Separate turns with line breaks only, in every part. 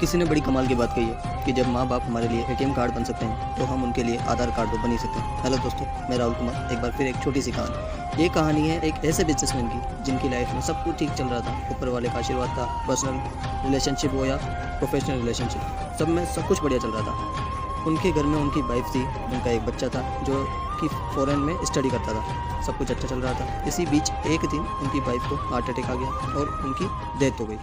किसी ने बड़ी कमाल की बात कही है कि जब माँ बाप हमारे लिए एटीएम कार्ड बन सकते हैं तो हम उनके लिए आधार कार्ड तो बन ही सकते हैं। हेलो दोस्तों, मैं राहुल कुमार। एक बार फिर एक छोटी सी कहानी। ये कहानी है एक ऐसे बिजनेसमैन की जिनकी लाइफ में सब कुछ ठीक चल रहा था। ऊपर वाले का आशीर्वाद था। पर्सनल रिलेशनशिप हो या प्रोफेशनल रिलेशनशिप, सब में सब कुछ बढ़िया चल रहा था। उनके घर में उनकी वाइफ थी, उनका एक बच्चा था जो कि फॉरेन में स्टडी करता था। सब कुछ अच्छा चल रहा था। इसी बीच एक दिन उनकी वाइफ को हार्ट अटैक आ गया और उनकी डेथ हो गई।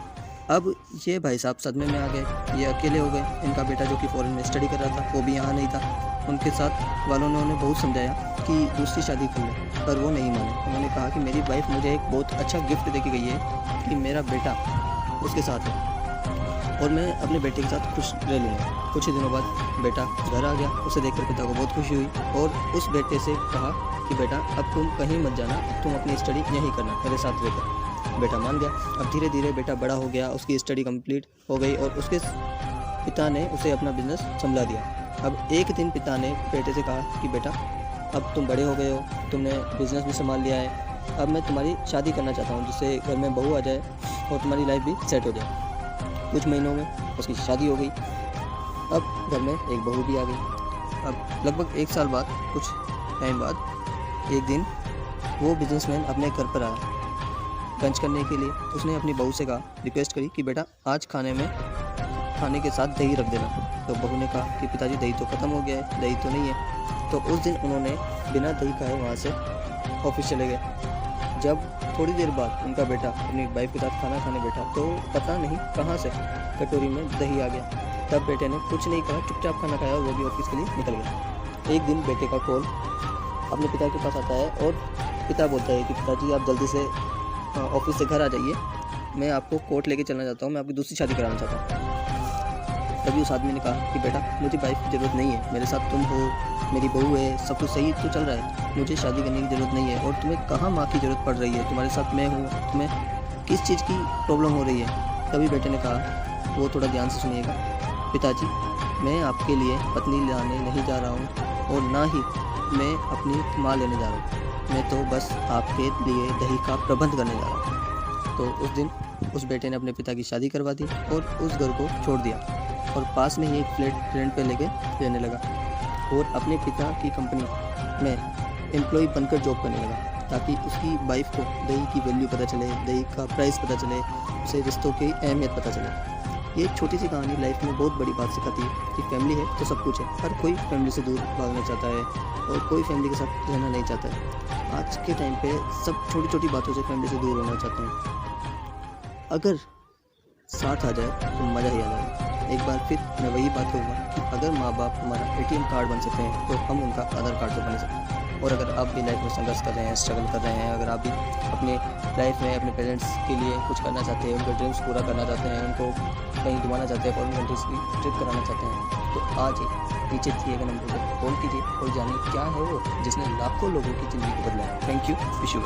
अब ये भाई साहब सदमे में आ गए, ये अकेले हो गए। इनका बेटा जो कि फॉरेन में स्टडी कर रहा था वो भी यहाँ नहीं था। उनके साथ वालों ने उन्हें बहुत समझाया कि दूसरी शादी कर ले, पर वो नहीं माने। उन्होंने कहा कि मेरी वाइफ मुझे एक बहुत अच्छा गिफ्ट दे के गई है कि मेरा बेटा उसके साथ है और मैं अपने बेटे के साथ खुश रह लूँगा। कुछ ही दिनों बाद बेटा घर आ गया। उसे देखकर पिता को बहुत खुशी हुई और उस बेटे से कहा कि बेटा अब तुम कहीं मत जाना, तुम अपनी स्टडी यहीं करना मेरे साथ रहकर। बेटा मान गया। अब धीरे धीरे बेटा बड़ा हो गया, उसकी स्टडी कंप्लीट हो गई और उसके पिता ने उसे अपना बिजनेस संभला दिया। अब एक दिन पिता ने बेटे से कहा कि बेटा अब तुम बड़े हो गए हो, तुमने बिजनेस भी संभाल लिया है, अब मैं तुम्हारी शादी करना चाहता हूँ जिससे घर में बहू आ जाए और तुम्हारी लाइफ भी सेट हो जाए। कुछ महीनों में उसकी शादी हो गई। अब घर में एक बहू भी आ गई। अब लगभग 1 साल बाद, कुछ टाइम बाद, एक दिन वो बिजनेसमैन अपने घर पर आया लंच करने के लिए। उसने अपनी बहू से कहा, रिक्वेस्ट करी कि बेटा आज खाने के साथ दही रख देना। तो बहू ने कहा कि पिताजी दही तो ख़त्म हो गया है, दही तो नहीं है। तो उस दिन उन्होंने बिना दही खाए वहाँ से ऑफिस चले गए। जब थोड़ी देर बाद उनका बेटा अपनी वाइफ के साथ खाना खाने बैठा तो पता नहीं कहाँ से कटोरी में दही आ गया। तब बेटे ने कुछ नहीं कहा, चुपचाप खाना खाया और वो भी ऑफिस के लिए निकल गया। एक दिन बेटे का कॉल अपने पिता के पास आता है और पिता बोलता है कि पिताजी आप जल्दी से ऑफिस से घर आ जाइए, मैं आपको कोर्ट लेके चलना चाहता हूँ, मैं आपकी दूसरी शादी कराना चाहता हूँ। तभी उस आदमी ने कहा कि बेटा मुझे वाइफ की ज़रूरत नहीं है, मेरे साथ तुम हो, मेरी बहू है, सब कुछ सही तो चल रहा है, मुझे शादी करने की ज़रूरत नहीं है। और तुम्हें कहाँ माँ की ज़रूरत पड़ रही है, तुम्हारे साथ मैं हूँ, तुम्हें किस चीज़ की प्रॉब्लम हो रही है। तभी बेटे ने कहा, वो थोड़ा ध्यान से सुनिएगा, पिताजी मैं आपके लिए पत्नी लाने नहीं जा रहा हूँ और ना ही मैं अपनी माँ लेने जा रहा हूँ, मैं तो बस आपके लिए दही का प्रबंध करने जा रहा हूँ। तो उस दिन उस बेटे ने अपने पिता की शादी करवा दी और उस घर को छोड़ दिया और पास में ही एक फ्लैट रेंट पे लेके रहने लगा और अपने पिता की कंपनी में एम्प्लॉय बनकर जॉब करने लगा ताकि उसकी वाइफ को दही की वैल्यू पता चले, दही का प्राइस पता चले, उसे रिश्तों की अहमियत पता चले। ये छोटी सी कहानी लाइफ में बहुत बड़ी बात सिखाती है कि फैमिली है तो सब कुछ है। हर कोई फैमिली से दूर भागना चाहता है और कोई फैमिली के साथ रहना नहीं चाहता है। आज के टाइम पे सब छोटी छोटी बातों से फैमिली से दूर होना चाहते हैं। अगर साथ आ जाए तो मज़ा ही आ जाए। एक बार फिर मैं वही बात कहूँगा कि अगर माँ बाप हमारा एटीएम कार्ड बन सकते हैं तो हम उनका आधार कार्ड तो बन सकते हैं। और अगर आप भी लाइफ में संघर्ष कर रहे हैं, स्ट्रगल कर रहे हैं, अगर आप भी अपने लाइफ में अपने पेरेंट्स के लिए कुछ करना चाहते हैं, उनके ड्रीम्स पूरा करना चाहते हैं, उनको कहीं घुमाना चाहते हैं, फॉरेन कंट्रीज की ट्रिप कराना चाहते हैं, तो आज नीचे दिए गए नंबर पर कॉल कीजिए और जानिए क्या है वो जिसने लाखों लोगों की ज़िंदगी को बदला है। Thank you, wish you.